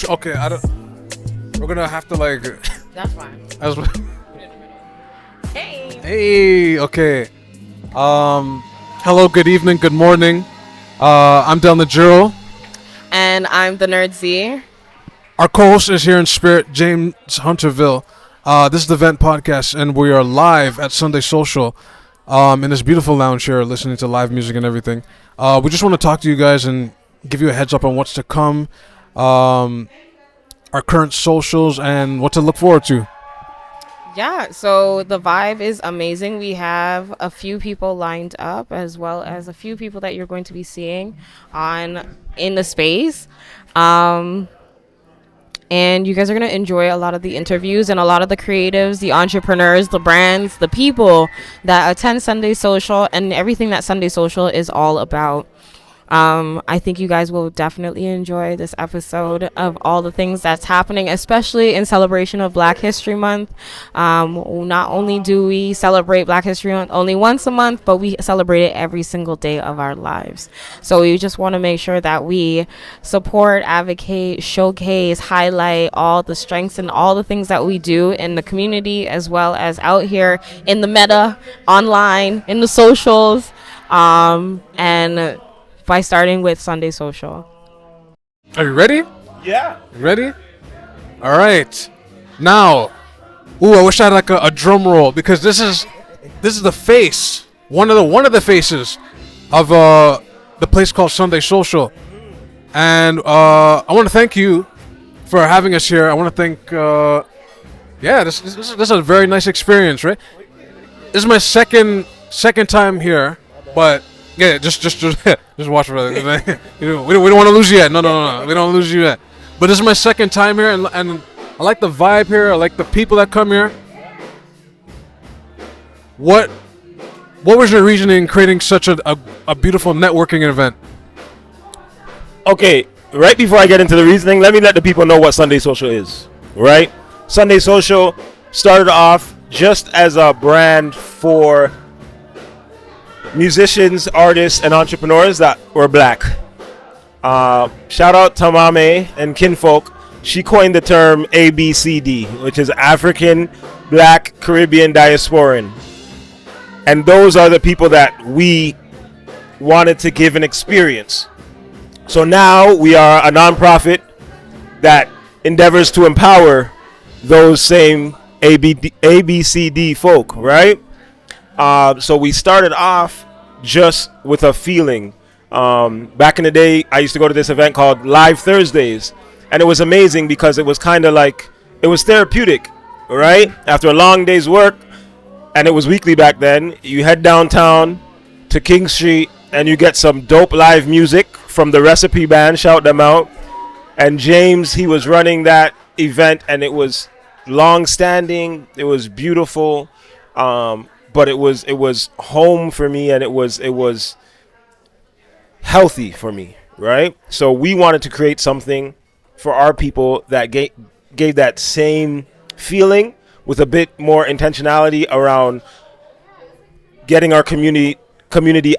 Okay. I don't. We're gonna have to like. That's fine. As, Hey. hey. Okay. Hello. Good evening. Good morning. I'm Del Najero. And I'm the Nerd Z. Our co-host is here in spirit, James Hunterville. This is the Vent Podcast, and we are live at Sunday Social in this beautiful lounge here, listening to live music and everything. We just want to talk to you guys and give you a heads up on what's to come, our current socials, and what to look forward to. Yeah, so the vibe is amazing. We have a few people lined up, as well as a few people that you're going to be seeing in the space. And you guys are going to enjoy a lot of the interviews and a lot of the creatives, the entrepreneurs, the brands, the people that attend Sunday Social and everything that Sunday Social is all about. I think you guys will definitely enjoy this episode of all the things that's happening, especially in celebration of Black History Month. Not only do we celebrate Black History Month only once a month, but we celebrate it every single day of our lives. So we just want to make sure that we support, advocate, showcase, highlight all the strengths and all the things that we do in the community, as well as out here in the meta, online, in the socials, and by starting with Sunday Social. Are you ready? Yeah. Ready? All right. Now, I wish I had like a drum roll, because this is the face, one of the faces of the place called Sunday Social, and I want to thank you for having us here. I want to thank this is a very nice experience, right? This is my second time here, but yeah, just watch for it. We don't want to lose you yet. No, we don't lose you yet. But this is my second time here, and I like the vibe here. I like the people that come here. What was your reasoning in creating such a beautiful networking event? Okay, right before I get into the reasoning, let me let the people know what Sunday Social is, right? Sunday Social started off just as a brand for musicians, artists, and entrepreneurs that were Black. Shout out to Mame and Kinfolk. She coined the term ABCD, which is African, Black, Caribbean, Diasporan. And those are the people that we wanted to give an experience. So now we are a nonprofit that endeavors to empower those same ABCD folk, right? So we started off just with a feeling. Back in the day, I used to go to this event called Live Thursdays, and it was amazing because it was kind of like, it was therapeutic, right? After a long day's work, and it was weekly back then, you head downtown to King Street and you get some dope live music from the Recipe Band, shout them out. And James, he was running that event, and it was long-standing, it was beautiful, but it was home for me, and it was healthy for me, right? So we wanted to create something for our people that gave that same feeling, with a bit more intentionality around getting our community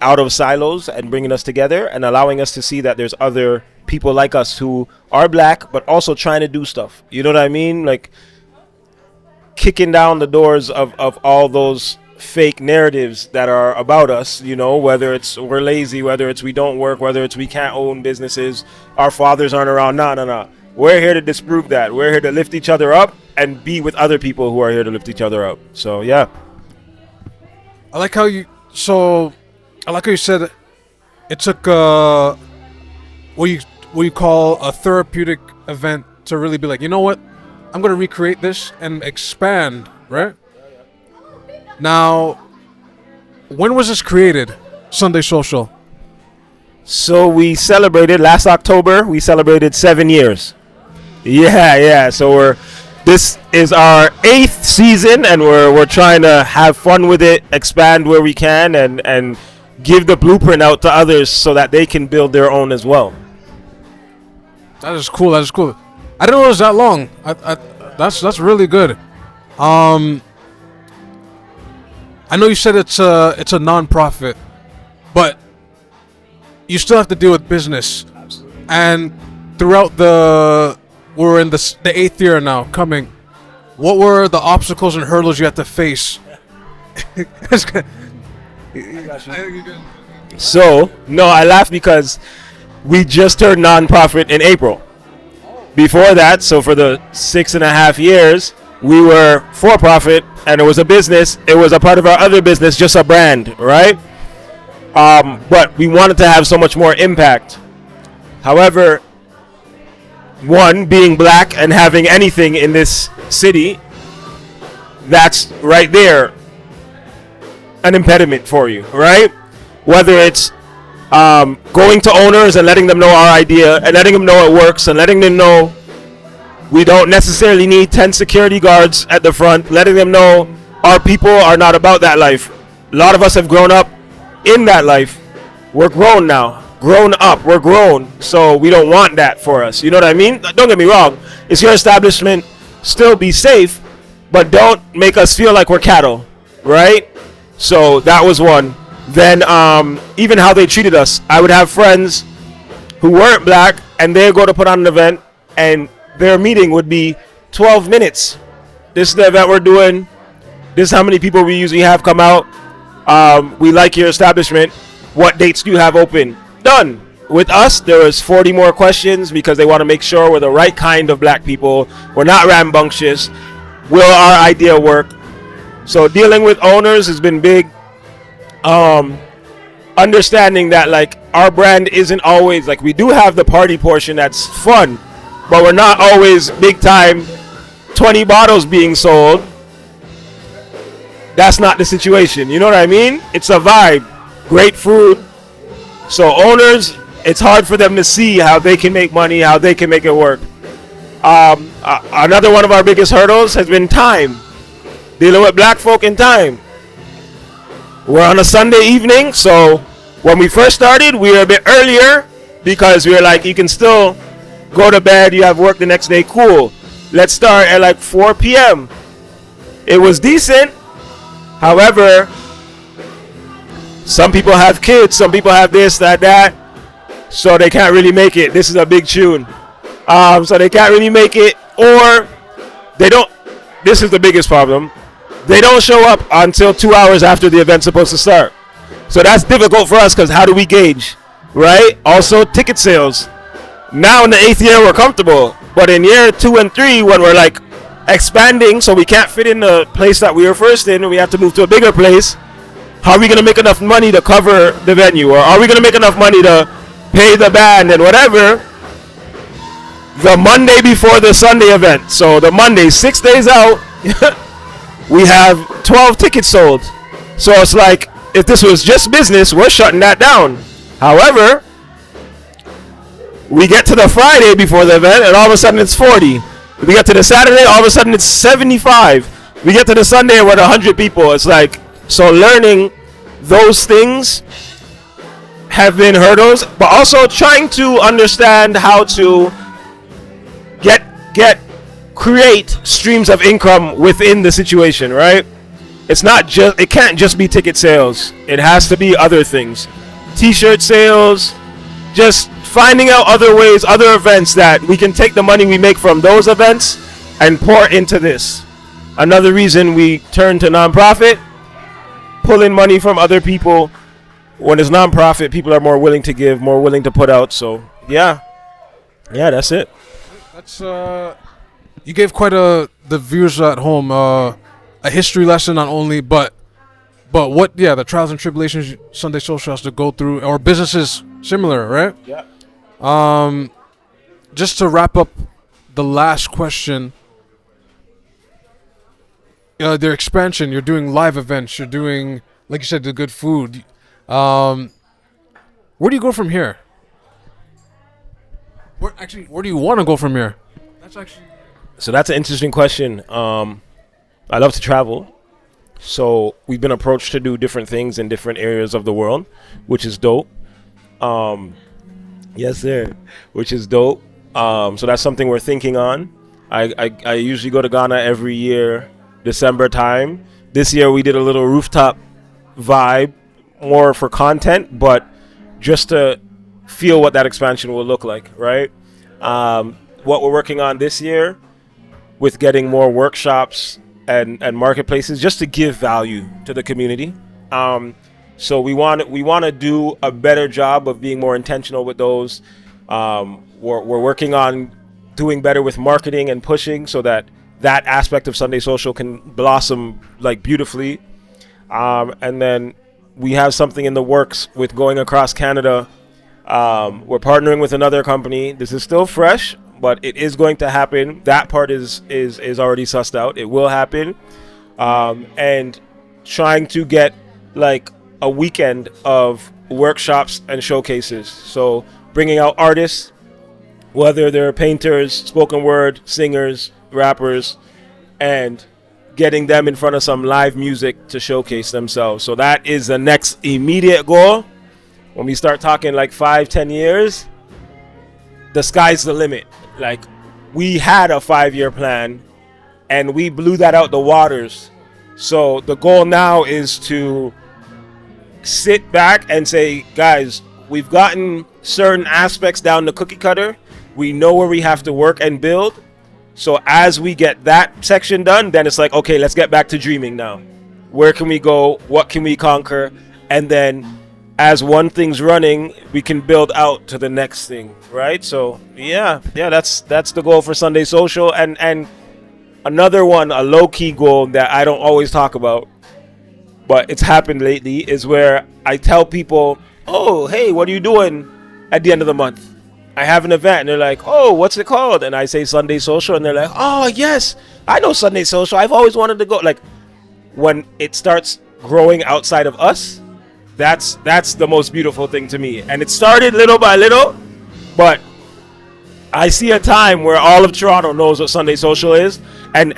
out of silos and bringing us together and allowing us to see that there's other people like us who are Black but also trying to do stuff. You know what I mean? Like kicking down the doors of all those fake narratives that are about us, you know, whether it's we're lazy, whether it's we don't work, whether it's we can't own businesses, our fathers aren't around. No. We're here to disprove that. We're here to lift each other up and be with other people who are here to lift each other up. So yeah. I like how you said it took what you call a therapeutic event to really be like, you know what, I'm gonna recreate this and expand, right? Now, when was this created, Sunday Social? So we celebrated last October. We celebrated 7 years. Yeah. So this is our 8th season, and we're trying to have fun with it, expand where we can, and give the blueprint out to others so that they can build their own as well. That is cool. I didn't know it was that long. That's really good. I know you said it's a non-profit, but you still have to deal with business. And throughout the we're in the 8th year now coming. What were the obstacles and hurdles you had to face? So, no, I laugh because we just turned nonprofit in April. Before that, so for the 6.5 years, we were for profit, and it was a business. It was a part of our other business, just a brand, right? But we wanted to have so much more impact. However, one, being black and having anything in this city, that's right there an impediment for you, right? Whether it's going to owners and letting them know our idea and letting them know it works and letting them know we don't necessarily need 10 security guards at the front, letting them know our people are not about that life. A lot of us have grown up in that life. We're grown now. Grown up. We're grown. So we don't want that for us. You know what I mean? Don't get me wrong. It's your establishment. Still be safe, but don't make us feel like we're cattle, right? So that was one. Then even how they treated us. I would have friends who weren't black, and they'd go to put on an event, and their meeting would be 12 minutes. This is the event we're doing. This is how many people we usually have come out. We like your establishment. What dates do you have open? Done. With us, there was 40 more questions because they want to make sure we're the right kind of black people. We're not rambunctious. Will our idea work? So dealing with owners has been big. Understanding that like our brand isn't always like, we do have the party portion that's fun, but we're not always big time 20 bottles being sold. That's not the situation. You know what I mean? It's a vibe. Great food. So owners, it's hard for them to see how they can make money, how they can make it work. Another one of our biggest hurdles has been time. Dealing with black folk in time. We're on a Sunday evening, so when we first started, we were a bit earlier because we were like, you can still go to bed, you have work the next day, cool. Let's start at like 4 p.m. It was decent. However, some people have kids, some people have this, that, so they can't really make it. This is a big tune. So they can't really make it, or they don't. This is the biggest problem. They don't show up until 2 hours after the event's supposed to start. So that's difficult for us because how do we gauge, right? Also, ticket sales. Now in the 8th year, we're comfortable. But in year 2 and 3, when we're like expanding, so we can't fit in the place that we were first in, and we have to move to a bigger place, how are we going to make enough money to cover the venue? Or are we going to make enough money to pay the band and whatever? The Monday before the Sunday event. So the Monday, 6 days out, we have 12 tickets sold. So it's like, if this was just business, we're shutting that down. However, we get to the Friday before the event, and all of a sudden it's 40. We get to the Saturday, all of a sudden it's 75. We get to the Sunday, we're at 100 people. It's like, so learning those things have been hurdles, but also trying to understand how to create streams of income within the situation, right? It's not just, it can't just be ticket sales. It has to be other things. T-shirt sales, just finding out other ways, other events that we can take the money we make from those events and pour into this. Another reason we turn to nonprofit, pulling money from other people. When it's nonprofit, people are more willing to give, more willing to put out. So yeah, that's it. That's you gave quite the viewers at home a history lesson, not only but what the trials and tribulations Sunday Social has to go through, or businesses similar, right? Yeah. Just to wrap up the last question. Their expansion, you're doing live events, you're doing, like you said, the good food. Where do you go from here? Where do you want to go from here? So that's an interesting question. I love to travel. So we've been approached to do different things in different areas of the world, which is dope. Yes, sir. Which is dope. So that's something we're thinking on. I usually go to Ghana every year, December time. This year we did a little rooftop vibe, more for content, but just to feel what that expansion will look like, right? what we're working on this year with getting more workshops and marketplaces just to give value to the community. So we want to do a better job of being more intentional with those. We're working on doing better with marketing and pushing so that aspect of Sunday Social can blossom like beautifully. And then we have something in the works with going across Canada. We're partnering with another company. This is still fresh, but it is going to happen. That part is already sussed out. It will happen. And trying to get like a weekend of workshops and showcases. So bringing out artists, whether they're painters, spoken word, singers, rappers, and getting them in front of some live music to showcase themselves. So that is the next immediate goal. When we start talking like 5-10 years, the sky's the limit. Like, we had a 5-year plan and we blew that out the waters. So the goal now is to sit back and say, guys, we've gotten certain aspects down the cookie cutter. We know where we have to work and build. So as we get that section done, then it's like, okay, let's get back to dreaming now. Where can we go? What can we conquer? And then as one thing's running, we can build out to the next thing, right? So yeah, that's the goal for Sunday Social. And another one, a low-key goal that I don't always talk about, but it's happened lately, is where I tell people, oh, hey, what are you doing at the end of the month? I have an event, and they're like, oh, what's it called? And I say Sunday Social, and they're like, oh, yes, I know Sunday Social. I've always wanted to go. Like, when it starts growing outside of us, that's the most beautiful thing to me. And it started little by little, but I see a time where all of Toronto knows what Sunday Social is and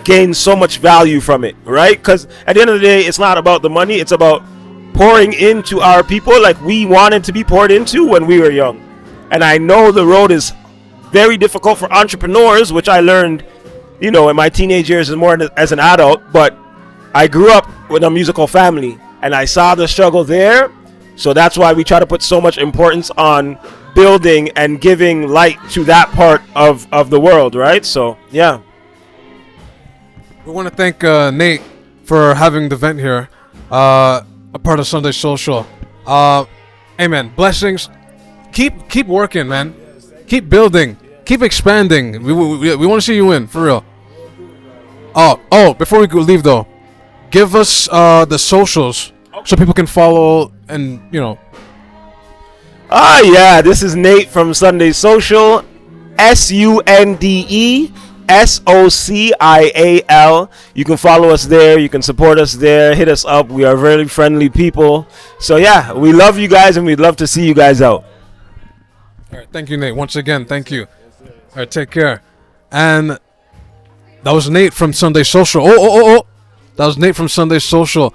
gains so much value from it, right? Because at the end of the day, it's not about the money. It's about pouring into our people like we wanted to be poured into when we were young. And I know the road is very difficult for entrepreneurs, which I learned, in my teenage years and more as an adult. But I grew up with a musical family, and I saw the struggle there. So that's why we try to put so much importance on building and giving light to that part of the world, right? So, yeah. We want to thank Nate for having the event here, a part of Sunday Social. Amen. Blessings. Keep working, man. Keep building. Keep expanding. We want to see you win, for real. Oh, before we leave though, give us the socials so people can follow and yeah, this is Nate from Sunday Social. SUNDESOCIAL. You can follow us there. You can support us there. Hit us up. We are very friendly people. So yeah, we love you guys and we'd love to see you guys out. All right, thank you, Nate. Once again, thank you. All right, take care. And that was Nate from Sunday Social. Oh. That was Nate from Sunday Social.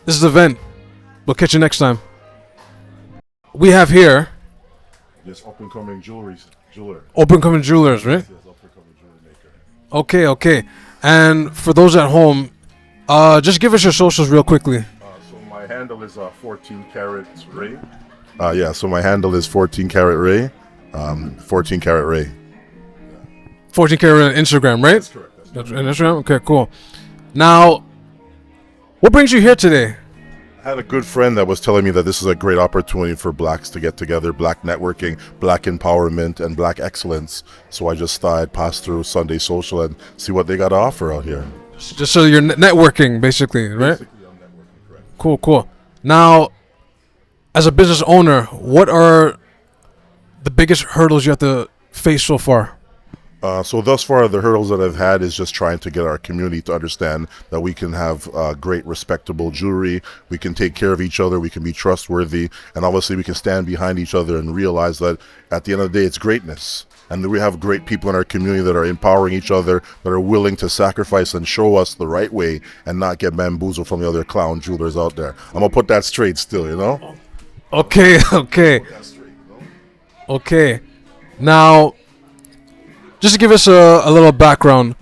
This is the event. We'll catch you next time. We have here Yes, up-and-coming jeweler. Up-and-coming jewelers, right? Yes, up-and-coming jewelry maker. Okay. And for those at home, just give us your socials real quickly. So my handle is 14 Carat Ray. So my handle is 14 Carat Ray. 14 Carat Ray. 14 Carat on Instagram, right? That's correct. That's on Instagram? Okay, cool. Now, what brings you here today? I had a good friend that was telling me that this is a great opportunity for blacks to get together, black networking, black empowerment, and black excellence. So I just thought I'd pass through Sunday Social and see what they got to offer out here. Just so you're networking, basically, right? Basically, I'm networking, correct. Cool. Now, as a business owner, what are the biggest hurdles you have to face so far? So thus far, the hurdles that I've had is just trying to get our community to understand that we can have great, respectable jewelry. We can take care of each other. We can be trustworthy. And obviously, we can stand behind each other and realize that at the end of the day, it's greatness. And we have great people in our community that are empowering each other, that are willing to sacrifice and show us the right way and not get bamboozled from the other clown jewelers out there. I'm going to put that straight still, Okay. Put that straight, Okay. Now, just to give us a little background,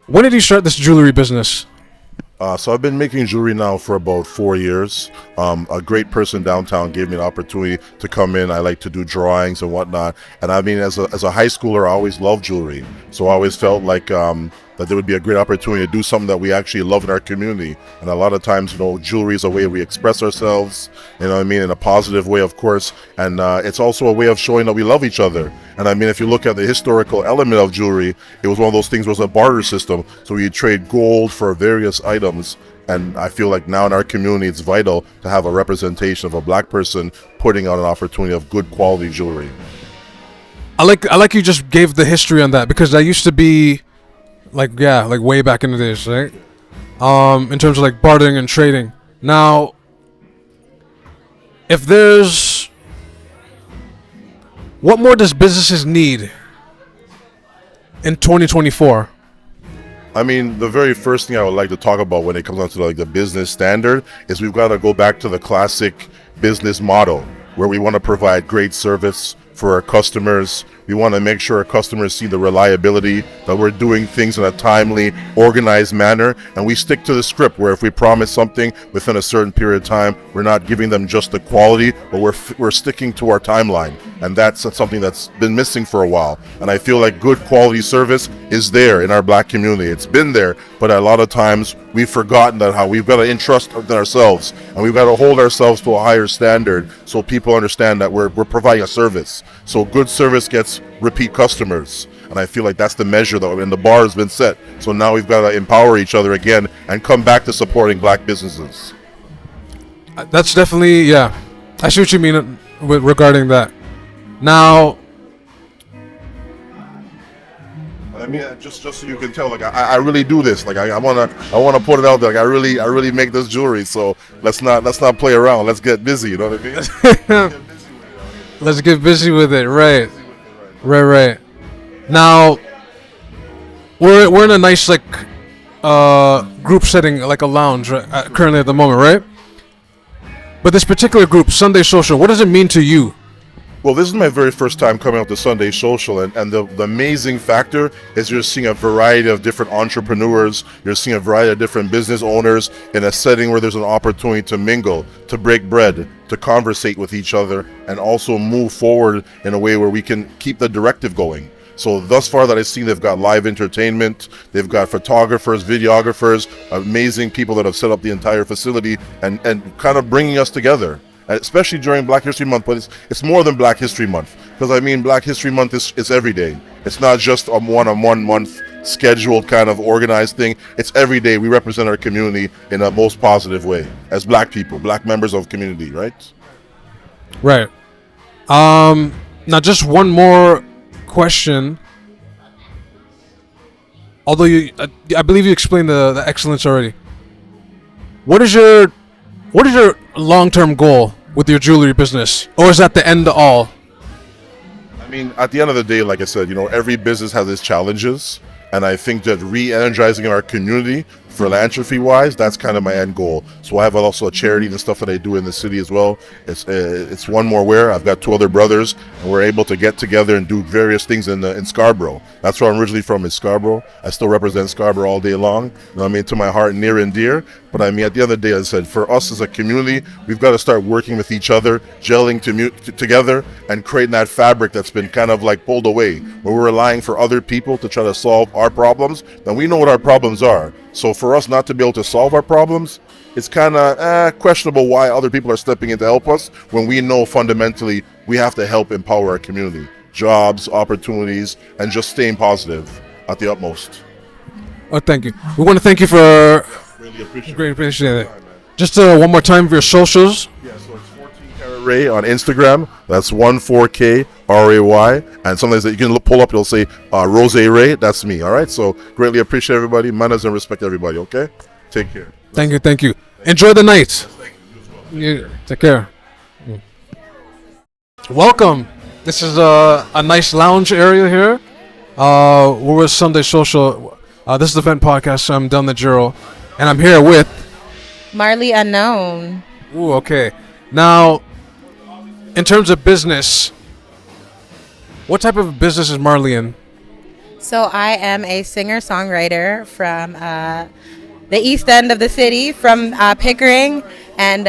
when did you start this jewelry business? So I've been making jewelry now for about 4 years. A great person downtown gave me an opportunity to come in. I like to do drawings and whatnot. And I mean, as a high schooler, I always loved jewelry. So I always felt like that there would be a great opportunity to do something that we actually love in our community. And a lot of times, jewelry is a way we express ourselves, in a positive way, of course. And it's also a way of showing that we love each other. And I mean, if you look at the historical element of jewelry, it was one of those things where it was a barter system. So you trade gold for various items. And I feel like now in our community, it's vital to have a representation of a black person putting out an opportunity of good quality jewelry. I like you just gave the history on that, because that used to be like way back in the days, right? In terms of like bartering and trading. Now, if there's, what more does businesses need in 2024? I mean, the very first thing I would like to talk about when it comes down to like the business standard is we've got to go back to the classic business model, where we want to provide great service for our customers. We want to make sure our customers see the reliability, that we're doing things in a timely, organized manner, and we stick to the script, where if we promise something within a certain period of time, we're not giving them just the quality, but we're sticking to our timeline. And that's something that's been missing for a while. And I feel like good quality service is there in our black community. It's been there, but a lot of times we've forgotten that how we've got to entrust in ourselves, and we've got to hold ourselves to a higher standard so people understand that we're providing a service. So good service gets repeat customers, and I feel like that's the measure though, and the bar has been set. So now we've got to empower each other again and come back to supporting black businesses. That's definitely, yeah, I see what you mean regarding that. Now, I mean, just so you can tell, like I really do this. Like I wanna put it out there. Like I really make this jewelry. So let's not play around. Let's get busy. You know what I mean? Let's get busy with it. Right. Now, we're in a nice like group setting, like a lounge, currently at the moment, right? But this particular group, Sunday Social, what does it mean to you? Well, this is my very first time coming out to Sunday Social, and the amazing factor is you're seeing a variety of different entrepreneurs, you're seeing a variety of different business owners in a setting where there's an opportunity to mingle, to break bread, to conversate with each other, and also move forward in a way where we can keep the directive going. So thus far that I've seen, they've got live entertainment, they've got photographers, videographers, amazing people that have set up the entire facility and kind of bringing us together. Especially during Black History Month, but it's more than Black History Month, because I mean Black History Month is every day. It's not just a one month scheduled kind of organized thing. It's every day. We represent our community in a most positive way as black people, black members of community, right? Right. Now just one more question. Although I believe you explained the excellence already. What is your long-term goal with your jewelry business, or is that the end of all? I mean, at the end of the day, like I said, every business has its challenges, and I think that re-energizing our community, philanthropy-wise, that's kind of my end goal. So I have also a charity and stuff that I do in the city as well. It's one more where I've got two other brothers, and we're able to get together and do various things in Scarborough. That's where I'm originally from, is Scarborough. I still represent Scarborough all day long. You know what I mean? To my heart, near and dear. But I mean, at the end of the day, as I said, for us as a community, we've got to start working with each other, gelling together, and creating that fabric that's been kind of like pulled away, where we're relying for other people to try to solve our problems. Then we know what our problems are. So for us not to be able to solve our problems, it's kind of questionable why other people are stepping in to help us, when we know fundamentally we have to help empower our community. Jobs, opportunities, and just staying positive at the utmost. Oh, thank you. We want to thank you for... Really appreciate Great, appreciate it. Just one more time for your socials. Yeah, so it's 14 Karat Ray on Instagram. That's 14K RAY. And sometimes that you can pull up, it'll say Rose Ray. That's me. All right. So greatly appreciate everybody. Manners and respect everybody. Okay. Take care. Thank you. Enjoy the night. Yeah, take care. Welcome. This is a nice lounge area here. We're with Sunday Social. This is the Vent Podcast. I'm Del Najero, and I'm here with Marley Unknown. Ooh, okay. Now, in terms of business, what type of business is Marley in? So I am a singer-songwriter from the east end of the city from Pickering. And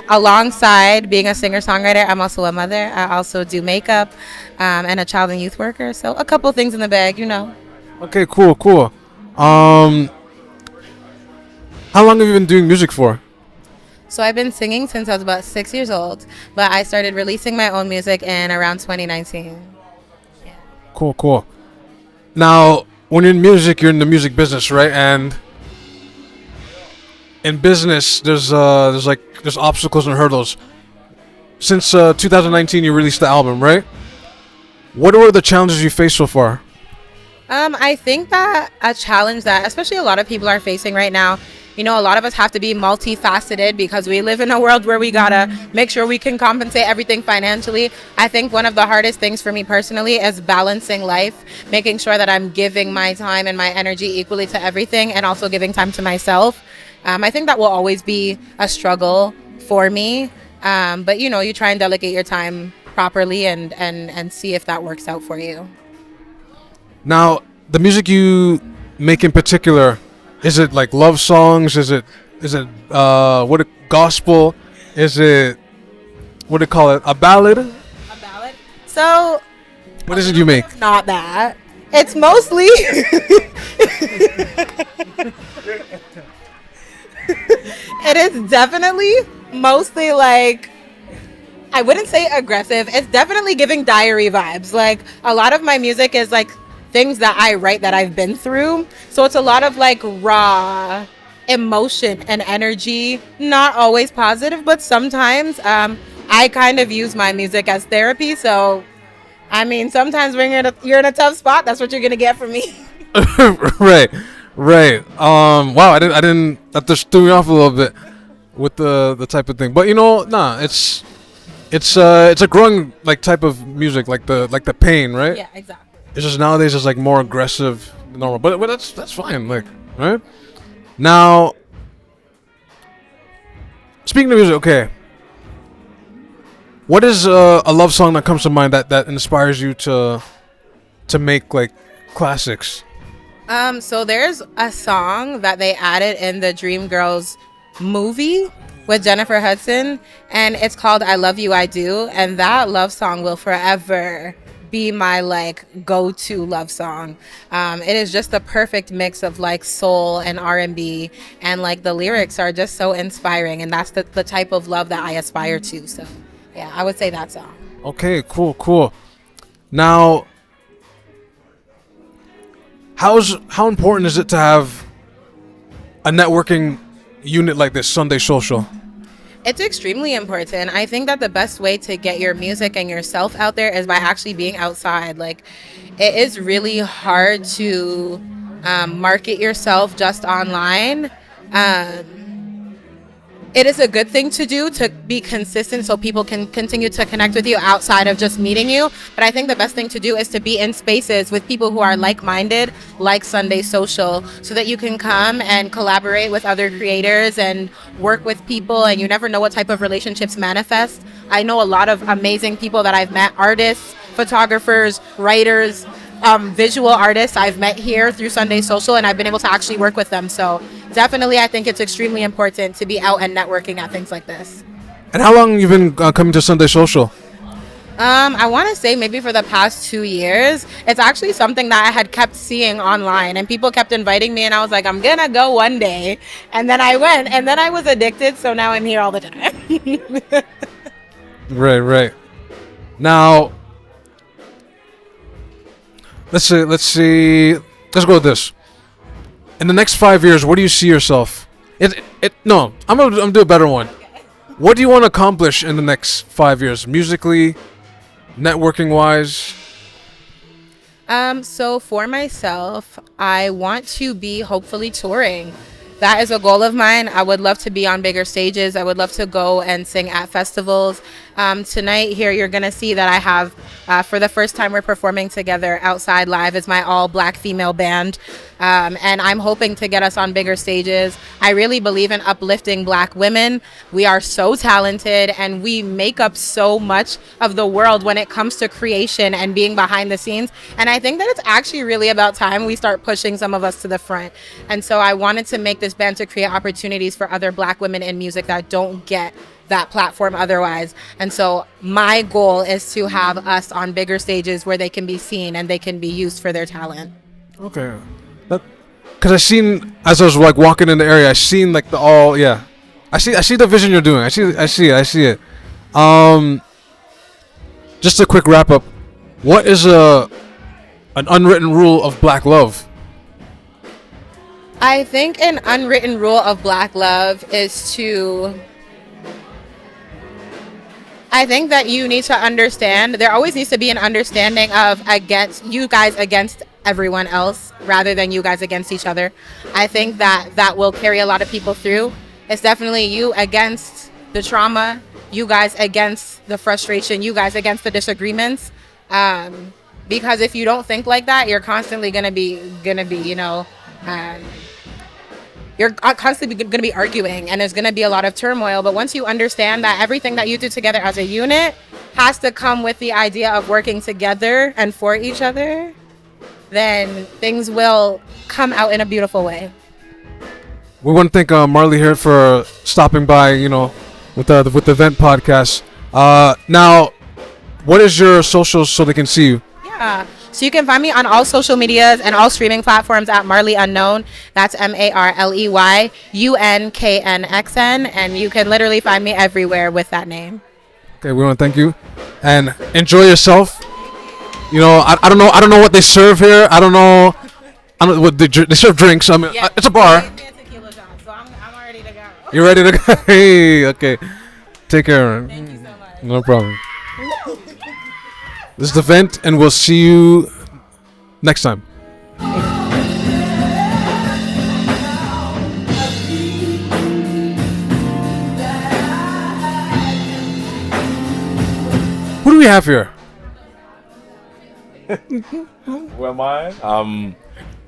alongside being a singer-songwriter, I'm also a mother. I also do makeup and a child and youth worker. So a couple things in the bag, you know. Okay, cool, cool. How long have you been doing music for? So I've been singing since I was about 6 years old, but I started releasing my own music in around 2019. Cool, cool. Now, when you're in music, you're in the music business, right? And in business, there's obstacles and hurdles. Since 2019, you released the album, right? What are the challenges you faced so far? I think that a challenge that especially a lot of people are facing right now, you know, a lot of us have to be multifaceted because we live in a world where we gotta make sure we can compensate everything financially. I think one of the hardest things for me personally is balancing life, making sure that I'm giving my time and my energy equally to everything and also giving time to myself. I think that will always be a struggle for me. But, you know, you try and delegate your time properly and see if that works out for you. Now, the music you make in particular, is it like love songs? Is it gospel? Is it, what do you call it, a ballad? A ballad? So, What is it you make? not that. It's mostly it is definitely mostly like, I wouldn't say aggressive. It's definitely giving diary vibes. Like a lot of my music is like things that I write that I've been through. So it's a lot of like raw emotion and energy, not always positive, but sometimes I kind of use my music as therapy. So I mean, sometimes when you're in a tough spot, that's what you're gonna get from me. Right, right. Wow, I didn't. That just threw me off a little bit with the type of thing. But you know, nah, it's a growing like type of music, like the pain, right? Yeah, exactly. It's just nowadays it's like more aggressive than normal, but that's fine, like, right? Now, speaking of music, okay, what is a love song that comes to mind that inspires you to make like classics? So there's a song that they added in the Dreamgirls movie with Jennifer Hudson, and it's called "I Love You, I Do," and that love song will forever be my like go-to love song. It is just the perfect mix of like soul and R&B, and like the lyrics are just so inspiring, and that's the type of love that I aspire to. So yeah, I would say that song. Okay, cool. Now, how important is it to have a networking unit like this, Sunday Social? It's extremely important. I think that the best way to get your music and yourself out there is by actually being outside. Like, it is really hard to market yourself just online. It is a good thing to do to be consistent so people can continue to connect with you outside of just meeting you. But I think the best thing to do is to be in spaces with people who are like-minded, like Sunday Social, so that you can come and collaborate with other creators and work with people, and you never know what type of relationships manifest. I know a lot of amazing people that I've met, artists, photographers, writers, visual artists I've met here through Sunday Social, and I've been able to actually work with them. So definitely I think it's extremely important to be out and networking at things like this. And how long you been coming to Sunday Social? I want to say maybe for the past 2 years. It's actually something that I had kept seeing online, and people kept inviting me, and I was like, I'm gonna go one day. And then I went, and then I was addicted, so now I'm here all the time. Right. Now, let's see. Let's go with this. In the next 5 years, where do you see yourself? No, I'm gonna do a better one. What do you want to accomplish in the next 5 years, musically, networking wise? So for myself, I want to be hopefully touring. That is a goal of mine. I would love to be on bigger stages. I would love to go and sing at festivals. Tonight here, you're gonna see that I have For the first time, we're performing together outside live as my all black female band. And I'm hoping to get us on bigger stages. I really believe in uplifting black women. We are so talented and we make up so much of the world when it comes to creation and being behind the scenes. And I think that it's actually really about time we start pushing some of us to the front. And so I wanted to make this band to create opportunities for other black women in music that don't get that platform otherwise. And so my goal is to have us on bigger stages where they can be seen and they can be used for their talent. Okay. Because I seen, as I was like walking in the area, I seen like the all, yeah. I see the vision you're doing. I see it. Just a quick wrap up. What is an unwritten rule of black love? I think an unwritten rule of black love is I think that you need to understand, there always needs to be an understanding of you guys against everyone else rather than you guys against each other. I think that will carry a lot of people through. It's definitely you against the trauma, you guys against the frustration, you guys against the disagreements. Because if you don't think like that, you're constantly gonna be, you're constantly going to be arguing and there's going to be a lot of turmoil. But once you understand that everything that you do together as a unit has to come with the idea of working together and for each other, then things will come out in a beautiful way. We want to thank Marley here for stopping by, with the Vent podcast. Now, what is your socials so they can see you? Yeah. So you can find me on all social medias and all streaming platforms at Marley Unknown. That's MarleyUnknXN. And you can literally find me everywhere with that name. Okay, we want to thank you. And enjoy yourself. I don't know what they serve here. I don't know what they serve drinks. I mean, it's a bar. So I'm ready to go. You're ready to go? Hey, okay. Take care. Thank you so much. No problem. This is the Vent, and we'll see you next time. Who do we have here? Who am I?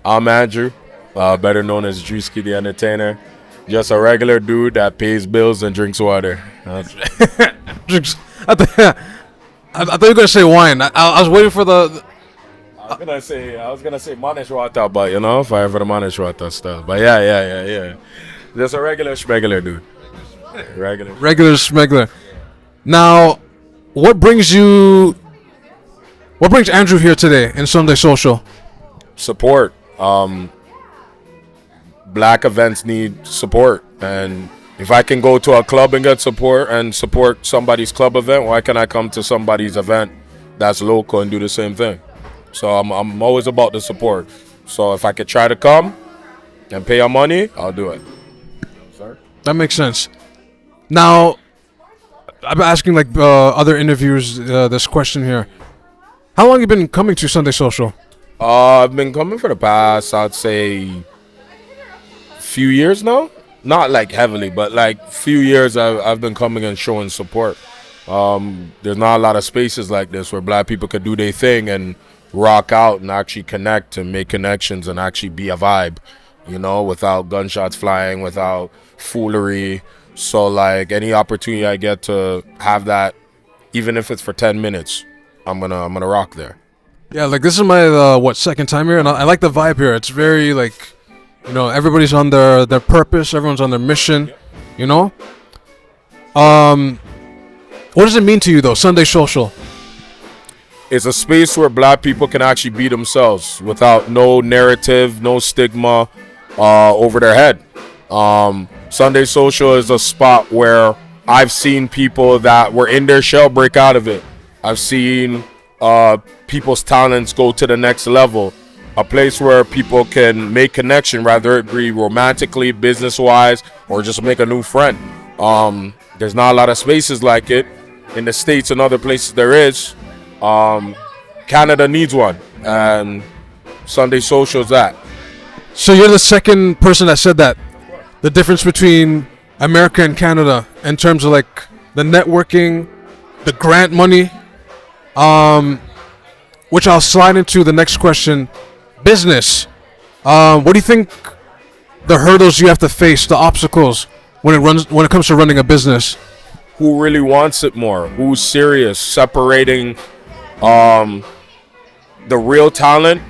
I'm Andrew, better known as Drewski the Entertainer. Just a regular dude that pays bills and drinks water. Drinks. I thought you were gonna say wine. I was waiting for the. I was gonna say Manish water, but fire for the Manish water stuff. But yeah. Just a regular dude. Regular smuggler. Now, what brings Andrew here today in Sunday Social? Support. Black events need support, and if I can go to a club and get support and support somebody's club event, why can't I come to somebody's event that's local and do the same thing? So I'm always about the support. So if I could try to come and pay your money, I'll do it. Sorry? That makes sense. Now, I'm asking other interviewers this question here. How long have you been coming to Sunday Social? I've been coming for the past, I'd say, few years now. Not heavily, but few years I've been coming and showing support. There's not a lot of spaces like this where black people could do their thing and rock out and actually connect and make connections and actually be a vibe, without gunshots flying, without foolery. So any opportunity I get to have that, even if it's for 10 minutes, I'm gonna rock there. Yeah, this is my second time here, and I like the vibe here. It's very everybody's on their purpose, everyone's on their mission, What does it mean to you though, Sunday Social? It's a space where black people can actually be themselves without no narrative, no stigma over their head. Sunday Social is a spot where I've seen people that were in their shell break out of it. I've seen people's talents go to the next level. A place where people can make connection, whether it be romantically, business-wise, or just make a new friend. There's not a lot of spaces like it. In the States and other places there is. Canada needs one, and Sunday Social is that. So you're the second person that said that. The difference between America and Canada in terms of the networking, the grant money. which I'll slide into the next question. Business. What do you think the hurdles you have to face, the obstacles when it comes to running a business? Who really wants it more? Who's serious? Separating the real talent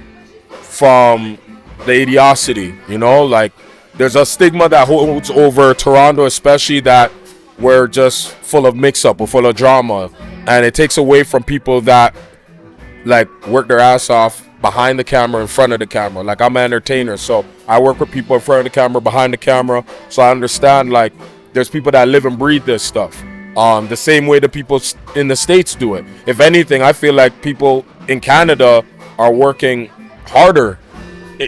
from the idiocity, you know? Like, there's a stigma that holds over Toronto, especially, that we're just full of mix-up or full of drama, and it takes away from people that, like, work their ass off behind the camera, in front of the camera. Like, I'm an entertainer, so I work with people in front of the camera, behind the camera, so I understand, like, there's people that live and breathe this stuff. The same way the people in the States do it. If anything, I feel like people in Canada are working harder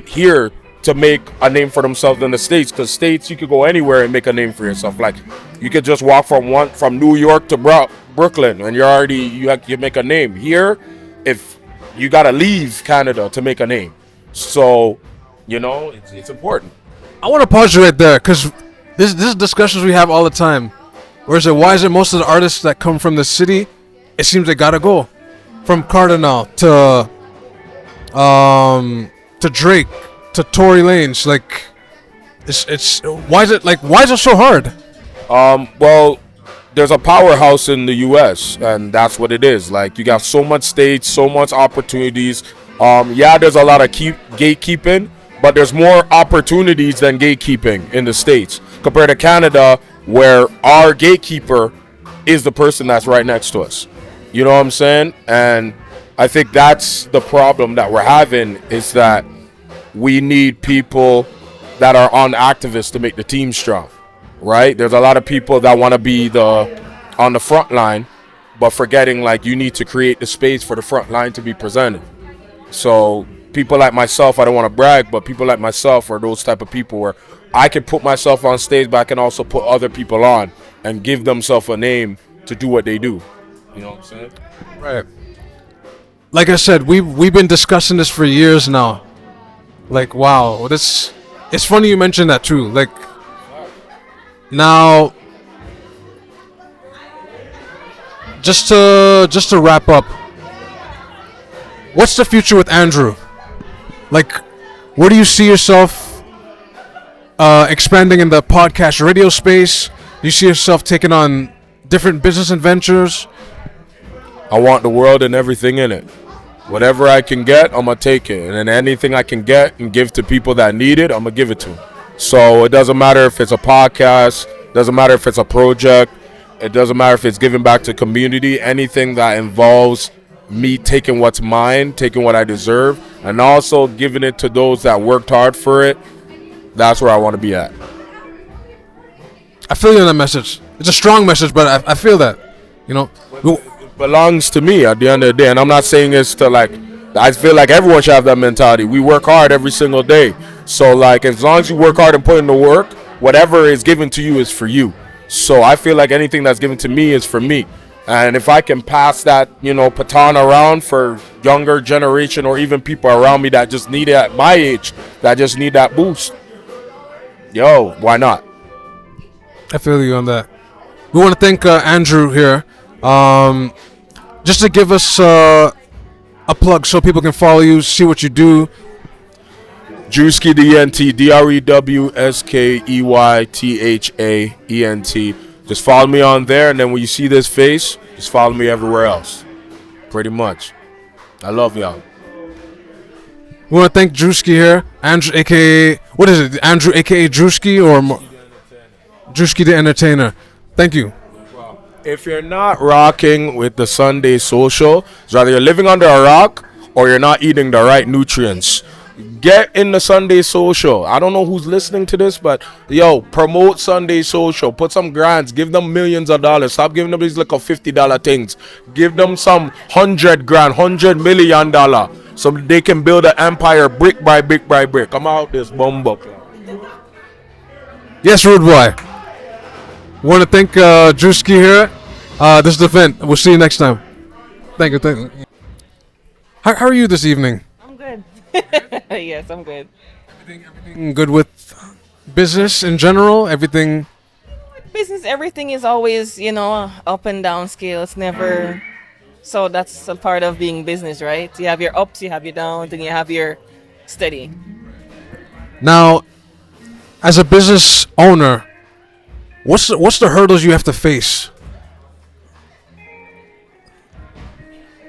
here to make a name for themselves in the States. Because States, you could go anywhere and make a name for yourself. Like, you could just walk from New York to Brooklyn, and you make a name. Here, if you gotta leave Canada to make a name, so you know it's important. I want to pause you right there, because this is discussions we have all the time. Why is it most of the artists that come from the city, it seems they gotta go, from Cardinal to Drake to Tory Lanez. Like, it's why is it so hard? Well, there's a powerhouse in the U.S. and that's what it is. Like, you got so much stage, so much opportunities. Yeah, there's a lot of gatekeeping, but there's more opportunities than gatekeeping in the States compared to Canada, where our gatekeeper is the person that's right next to us. You know what I'm saying? And I think that's the problem that we're having, is that we need people that are on activists to make the team strong. Right? There's a lot of people that want to be on the front line, but forgetting, like, you need to create the space for the front line to be presented. So people like myself, I don't want to brag, but people like myself are those type of people where I can put myself on stage, but I can also put other people on and give themselves a name to do what they do. You know what I'm saying? Right. Like I said, we've been discussing this for years now. Like, wow, it's funny you mentioned that too. Like, now, just to wrap up, what's the future with Andrew? Like, where do you see yourself expanding in the podcast radio space? Do you see yourself taking on different business adventures? I want the world and everything in it. Whatever I can get, I'm going to take it. And then anything I can get and give to people that need it, I'm going to give it to them. So it doesn't matter if it's a podcast, doesn't matter if it's a project, it doesn't matter if it's giving back to community, anything that involves me taking what's mine, taking what I deserve, and also giving it to those that worked hard for it, that's where I want to be at. I feel you on that message. It's a strong message, but I feel that, you know. It belongs to me at the end of the day, and I'm not saying it's to, like, I feel like everyone should have that mentality. We work hard every single day. So, like, as long as you work hard and put in the work, whatever is given to you is for you. So I feel like anything that's given to me is for me. And if I can pass that, you know, baton around for younger generation, or even people around me that just need it at my age, that just need that boost, yo, why not? I feel you on that. We want to thank Andrew here. Just to give us a plug so people can follow you, see what you do. Drewski the ENT, DREWSKEYTHAENT. Just follow me on there, and then when you see this face, just follow me everywhere else. Pretty much. I love y'all. We want to thank Drewski here. Andrew, aka, what is it? Andrew, aka Drewski, or Drewski the Entertainer. Thank you. If you're not rocking with the Sunday Social, it's either you're living under a rock or you're not eating the right nutrients. Get in the Sunday Social. I don't know who's listening to this, but yo, promote Sunday Social. Put some grants. Give them millions of dollars. Stop giving them these little $50 things. Give them some $100 grand, $100 million, so they can build an empire brick by brick by brick. Come out this bumbo. Yes, Rude Boy. Want to thank Drewski here. This is the event. We'll see you next time. Thank you. How are you this evening? I'm good. Yes, I'm good. Everything good with business in general? Everything? Business, everything is always, up and down scale. It's never So that's a part of being business, right? You have your ups, you have your downs, and you have your steady. Now, as a business owner, what's the hurdles you have to face?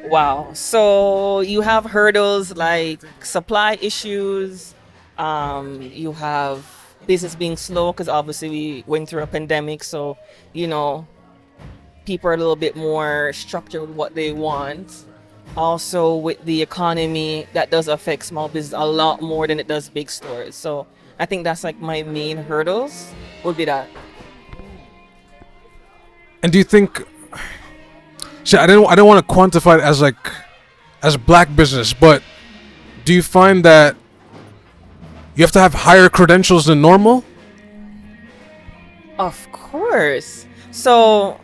Wow. So you have hurdles like supply issues. You have business being slow because obviously we went through a pandemic. So, you know, people are a little bit more structured with what they want. Also, with the economy, that does affect small business a lot more than it does big stores. So I think that's like my main hurdles would be that. And do you think? See, I don't want to quantify it as like as black business, but do you find that you have to have higher credentials than normal? Of course. So,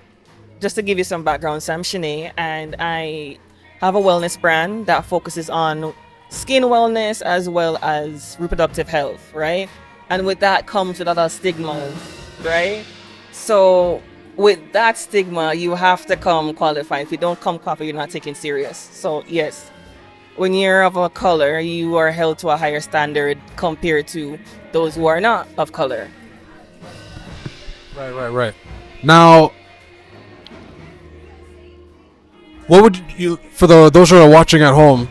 just to give you some background, so I'm Shanae, and I have a wellness brand that focuses on skin wellness as well as reproductive health, right? And with that comes a lot of stigmas, right? So, with that stigma, you have to come qualified. If you don't come qualified, you're not taken serious. So, yes, when you're of a color, you are held to a higher standard compared to those who are not of color. Right. Now, what would you, for those who are watching at home,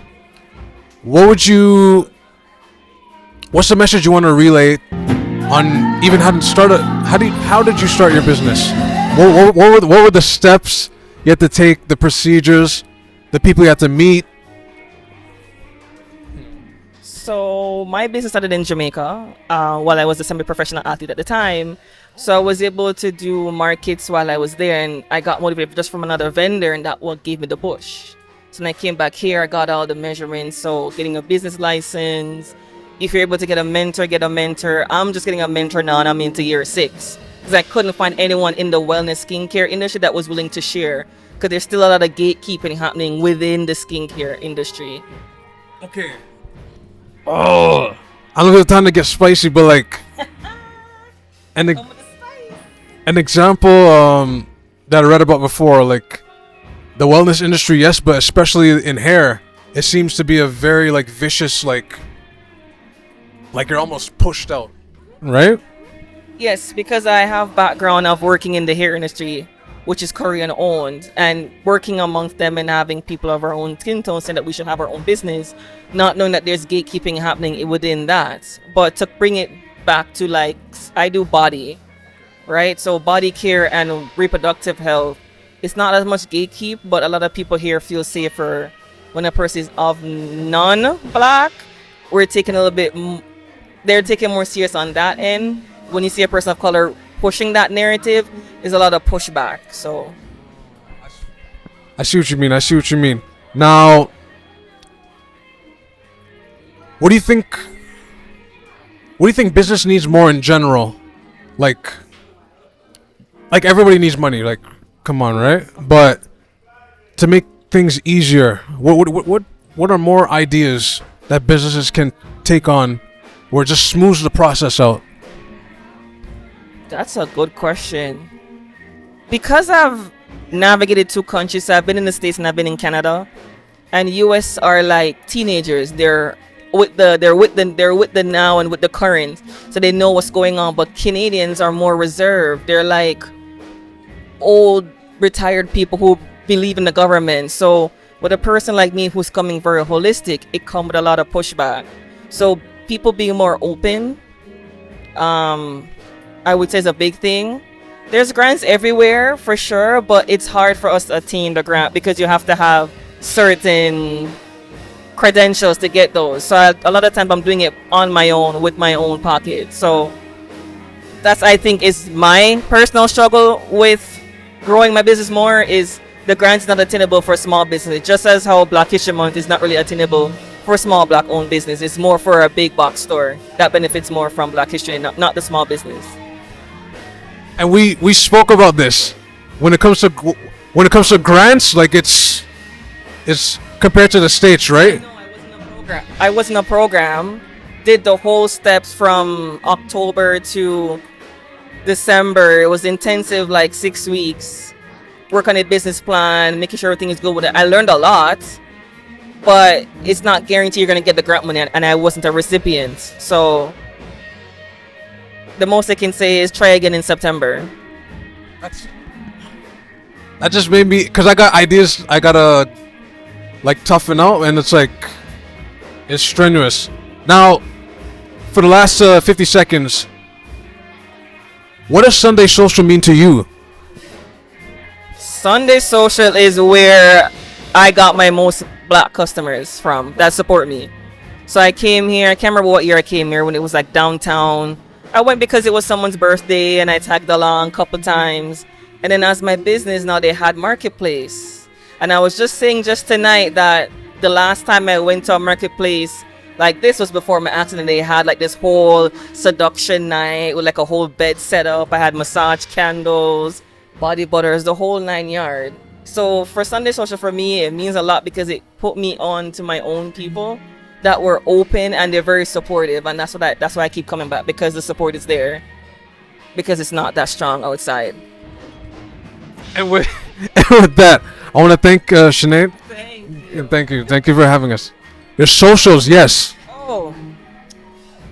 what's the message you want to relay on even how did you start your business? What were the steps you had to take, the procedures, the people you had to meet? So my business started in Jamaica while I was a semi-professional athlete at the time. So I was able to do markets while I was there, and I got motivated just from another vendor, and that what gave me the push. So when I came back here, I got all the measurements. So getting a business license, if you're able to get a mentor, get a mentor. I'm just getting a mentor now, and I'm into year 6 because I couldn't find anyone in the wellness skincare industry that was willing to share, because there's still a lot of gatekeeping happening within the skincare industry. Okay. Oh, I don't have time to get spicy, but like an example that I read about before, like the wellness industry, yes, but especially in hair, it seems to be a very like vicious, like you're almost pushed out, right? Yes, because I have background of working in the hair industry, which is Korean owned, and working amongst them and having people of our own skin tone saying that we should have our own business, not knowing that there's gatekeeping happening within that. But to bring it back to like, I do body, right? So body care and reproductive health, it's not as much gatekeep, but a lot of people here feel safer when a person is of non-black. We're taking a little bit, they're taking more serious on that end. When you see a person of color pushing that narrative, is a lot of pushback. So I see what you mean. Now, what do you think business needs more in general? Like everybody needs money, like come on, right? But to make things easier, what are more ideas that businesses can take on where it just smooths the process out? that's a good question. Because I've navigated 2 countries, so I've been in the States and I've been in Canada, and US are like teenagers. They're with the now and with the current, so they know what's going on. But Canadians are more reserved. They're like old retired people who believe in the government. So with a person like me who's coming very holistic, it comes with a lot of pushback. So people being more open, I would say, is a big thing. There's grants everywhere for sure, but it's hard for us to attain the grant because you have to have certain credentials to get those. So a lot of times I'm doing it on my own with my own pocket. So that's, I think, is my personal struggle with growing my business more, is the grant is not attainable for small business. Just as how Black History Month is not really attainable for small black owned business. It's more for a big box store that benefits more from Black history, not the small business. And we spoke about this when it comes to grants, like it's compared to the States, right? No, I was in a program, did the whole steps from October to December. It was intensive, like 6 weeks. work on a business plan, making sure everything is good with it. I learned a lot, but it's not guaranteed you're going to get the grant money, and I wasn't a recipient. So the most I can say is try again in September. That just made me, because I got ideas I gotta like toughen out, and it's like it's strenuous. Now, for the last 50 seconds, what does Sunday Social mean to you? Sunday Social is where I got my most black customers from that support me. So I came here, I can't remember what year I came here, when it was like downtown. I went because it was someone's birthday and I tagged along a couple times. And then as my business now, they had Marketplace. And I was just saying just tonight that the last time I went to a Marketplace like this was before my accident. They had like this whole seduction night with like a whole bed set up. I had massage candles, body butters, the whole 9 yard. So for Sunday Social, for me, it means a lot because it put me on to my own people that were open and they're very supportive. And that's why I keep coming back, because the support is there, because it's not that strong outside. And with, and with that, I want to thank Sinead. And thank you for having us. Your socials, yes. Oh,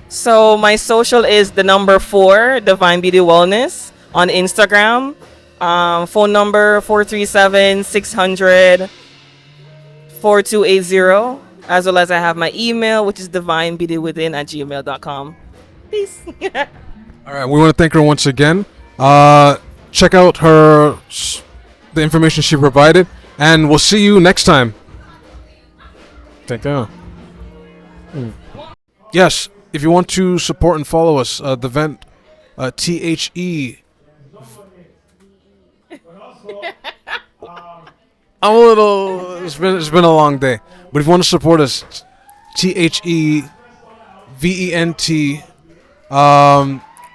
so my social is the number 4 Divine Beauty Wellness on Instagram. Phone number 437-600-4280, as well as I have my email, which is divinebeautywithin@gmail.com. Peace. All right, we want to thank her once again. Check out the information she provided, and we'll see you next time. Take care. Yes, if you want to support and follow us, the event, THE. I'm a little. It's been a long day, but if you want to support us, THEVENT.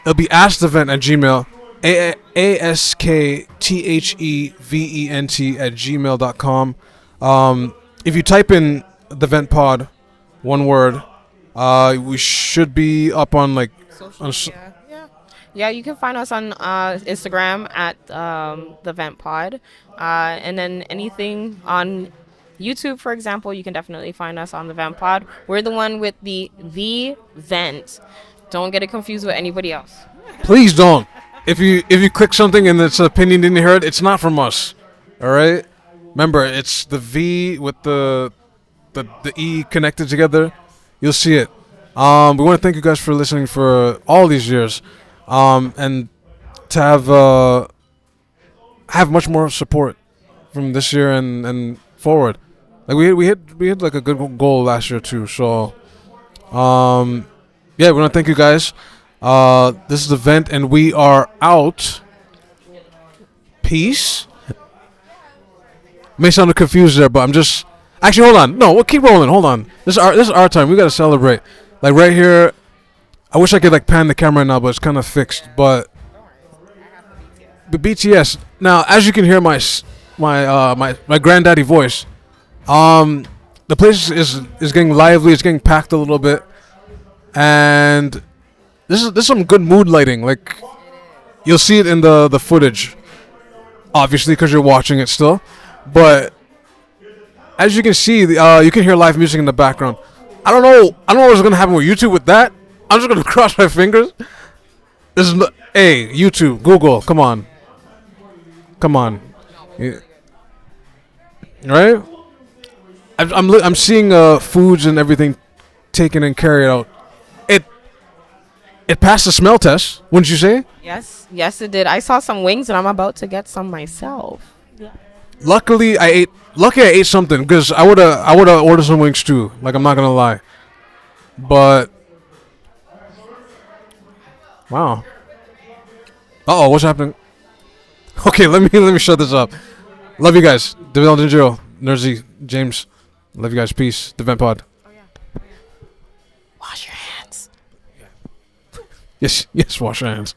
It'll be askthevent@gmail. ASKTHEVENT@gmail.com. If you type in the Vent Pod, one word, we should be up on like. Yeah, you can find us on Instagram at the Vent Pod, and then anything on YouTube, for example, you can definitely find us on the Vent Pod. We're the one with the Vent. Don't get it confused with anybody else. Please don't. If you click something and it's an opinion didn't hear it, it's not from us. All right. Remember, it's the V with the E connected together. You'll see it. We want to thank you guys for listening for all these years, and to have much more support from this year and forward. Like we hit like a good goal last year too. So, yeah, we want to thank you guys. This is the Vent, and we are out. Peace. May sound confused there, but I'm just actually hold on. No, we'll keep rolling. Hold on. This is our time. We gotta celebrate. Like right here. I wish I could like pan the camera now, but it's kind of fixed. But BTS. Now, as you can hear my granddaddy voice, the place is getting lively. It's getting packed a little bit, and this is some good mood lighting. Like you'll see it in the footage, obviously because you're watching it still. But as you can see, you can hear live music in the background. I don't know what's gonna happen with YouTube with that. I'm just gonna cross my fingers. This is hey YouTube, Google, come on. Yeah. Right? I'm seeing foods and everything taken and carried out. It passed the smell test, wouldn't you say? Yes, it did. I saw some wings, and I'm about to get some myself. Luckily, I ate something, because I woulda ordered some wings too. Like, I'm not gonna lie. But wow. Uh-oh, what's happening? Okay, let me shut this up. Love you guys. Devil Ninja, Nersey, James. Love you guys. Peace. The Vent Pod. Wash your hands. Yes, wash your hands.